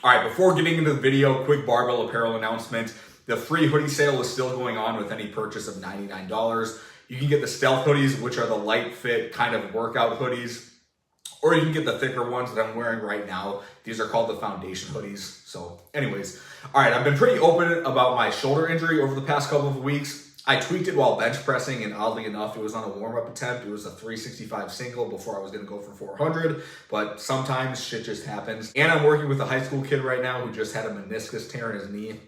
All right, before getting into the video, quick Barbell Apparel announcement. The free hoodie sale is still going on with any purchase of $99. You can get the stealth hoodies, which are the light fit kind of workout hoodies, or you can get the thicker ones that I'm wearing right now. These are called the foundation hoodies. So anyways, all right, I've been pretty open about my shoulder injury over the past couple of weeks. I tweaked it while bench pressing, and oddly enough, it was on a warm-up attempt. It was a 365 single before I was going to go for 400, but sometimes shit just happens. And I'm working with a high school kid right now who just had a meniscus tear in his knee.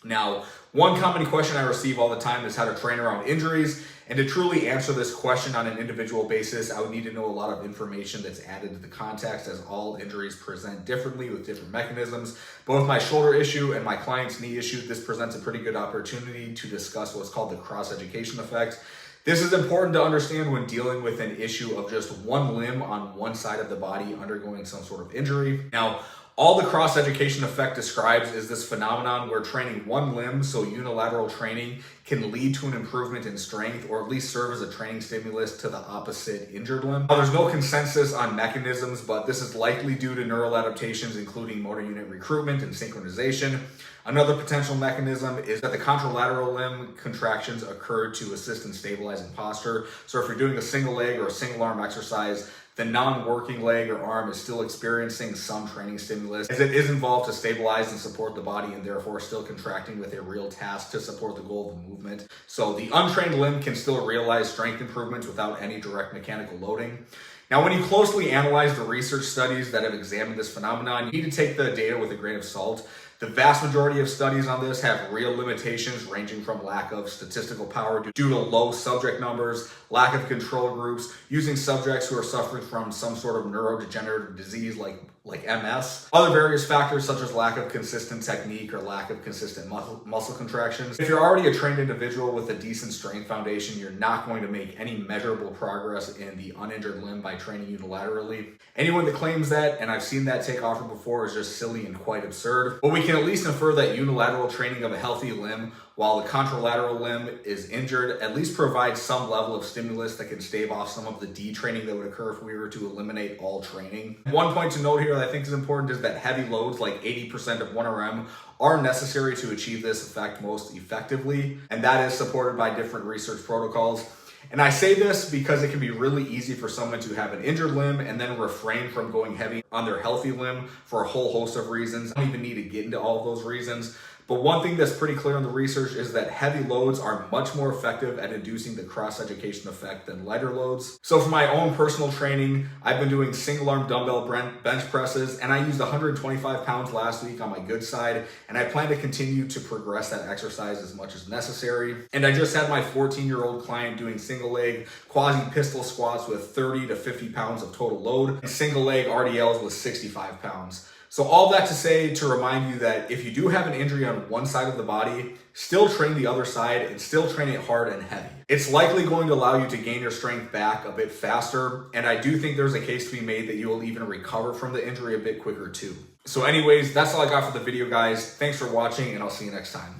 Now, one common question I receive all the time is how to train around injuries. And to truly answer this question on an individual basis, I would need to know a lot of information that's added to the context, as all injuries present differently with different mechanisms. Both my shoulder issue and my client's knee issue, this presents a pretty good opportunity to discuss what's called the cross-education effect. This is important to understand when dealing with an issue of just one limb on one side of the body undergoing some sort of injury. Now, all the cross-education effect describes is this phenomenon where training one limb, so unilateral training, can lead to an improvement in strength, or at least serve as a training stimulus to the opposite injured limb. Now, there's no consensus on mechanisms, but this is likely due to neural adaptations, including motor unit recruitment and synchronization. Another potential mechanism is that the contralateral limb contractions occur to assist in stabilizing posture. So if you're doing a single leg or a single arm exercise, the non-working leg or arm is still experiencing some training stimulus, as it is involved to stabilize and support the body, and therefore still contracting with a real task to support the goal of the movement. So the untrained limb can still realize strength improvements without any direct mechanical loading. Now, when you closely analyze the research studies that have examined this phenomenon, you need to take the data with a grain of salt. The vast majority of studies on this have real limitations, ranging from lack of statistical power due to low subject numbers, lack of control groups, using subjects who are suffering from some sort of neurodegenerative disease like MS, other various factors such as lack of consistent technique or lack of consistent muscle contractions. If you're already a trained individual with a decent strength foundation, you're not going to make any measurable progress in the uninjured limb by training unilaterally. Anyone that claims that, and I've seen that take offer before, is just silly and quite absurd. But we can at least infer that unilateral training of a healthy limb, while the contralateral limb is injured, at least provides some level of stimulus that can stave off some of the detraining that would occur if we were to eliminate all training. One point to note here that I think is important is that heavy loads, like 80% of 1RM, are necessary to achieve this effect most effectively, and that is supported by different research protocols. And I say this because it can be really easy for someone to have an injured limb and then refrain from going heavy on their healthy limb for a whole host of reasons. I don't even need to get into all of those reasons. But one thing that's pretty clear in the research is that heavy loads are much more effective at inducing the cross-education effect than lighter loads. So for my own personal training, I've been doing single arm dumbbell bench presses, and I used 125 pounds last week on my good side, and I plan to continue to progress that exercise as much as necessary. And I just had my 14-year-old client doing single leg quasi-pistol squats with 30 to 50 pounds of total load, and single leg RDLs with 65 pounds. So all that to say, to remind you that if you do have an injury on one side of the body, still train the other side and still train it hard and heavy. It's likely going to allow you to gain your strength back a bit faster, and I do think there's a case to be made that you will even recover from the injury a bit quicker too. So anyways, that's all I got for the video, guys. Thanks for watching, and I'll see you next time.